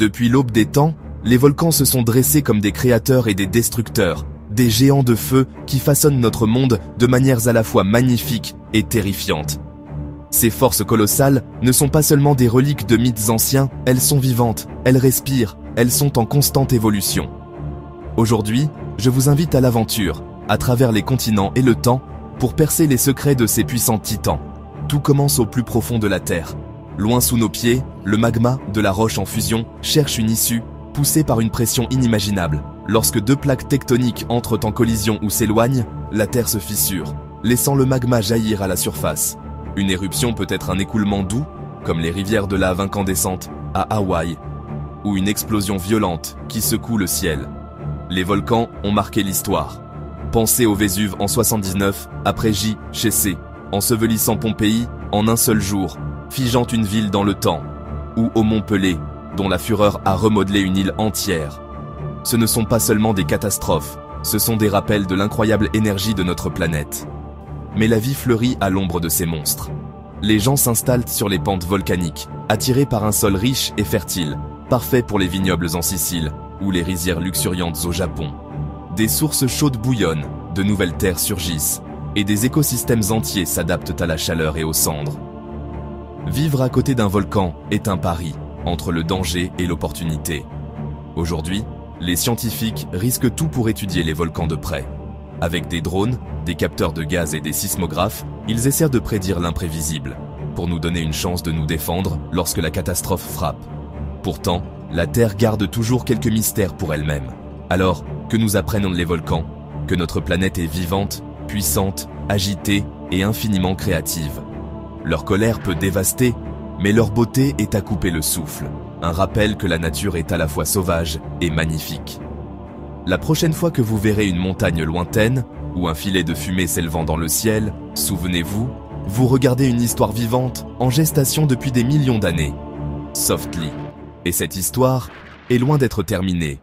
Depuis l'aube des temps, les volcans se sont dressés comme des créateurs et des destructeurs, des géants de feu qui façonnent notre monde de manières à la fois magnifiques et terrifiantes. Ces forces colossales ne sont pas seulement des reliques de mythes anciens, elles sont vivantes, elles respirent, elles sont en constante évolution. Aujourd'hui, je vous invite à l'aventure, à travers les continents et le temps, pour percer les secrets de ces puissants titans. Tout commence au plus profond de la Terre. Loin sous nos pieds, le magma de la roche en fusion cherche une issue, poussé par une pression inimaginable. Lorsque deux plaques tectoniques entrent en collision ou s'éloignent, la Terre se fissure, laissant le magma jaillir à la surface. Une éruption peut être un écoulement doux, comme les rivières de lave incandescentes à Hawaï, ou une explosion violente qui secoue le ciel. Les volcans ont marqué l'histoire. Pensez au Vésuve en 79, après J.C., ensevelissant Pompéi en un seul jour, figeant une ville dans le temps, ou au Mont Pelée, dont la fureur a remodelé une île entière. Ce ne sont pas seulement des catastrophes, ce sont des rappels de l'incroyable énergie de notre planète. Mais la vie fleurit à l'ombre de ces monstres. Les gens s'installent sur les pentes volcaniques, attirés par un sol riche et fertile, parfait pour les vignobles en Sicile, ou les rizières luxuriantes au Japon. Des sources chaudes bouillonnent, de nouvelles terres surgissent, et des écosystèmes entiers s'adaptent à la chaleur et aux cendres. Vivre à côté d'un volcan est un pari, entre le danger et l'opportunité. Aujourd'hui, les scientifiques risquent tout pour étudier les volcans de près. Avec des drones, des capteurs de gaz et des sismographes, ils essaient de prédire l'imprévisible, pour nous donner une chance de nous défendre lorsque la catastrophe frappe. Pourtant, la Terre garde toujours quelques mystères pour elle-même. Alors, que nous apprennent les volcans? Que notre planète est vivante, puissante, agitée et infiniment créative. Leur colère peut dévaster, mais leur beauté est à couper le souffle. Un rappel que la nature est à la fois sauvage et magnifique. La prochaine fois que vous verrez une montagne lointaine, ou un filet de fumée s'élevant dans le ciel, souvenez-vous, vous regardez une histoire vivante, en gestation depuis des millions d'années. Softly. Et cette histoire est loin d'être terminée.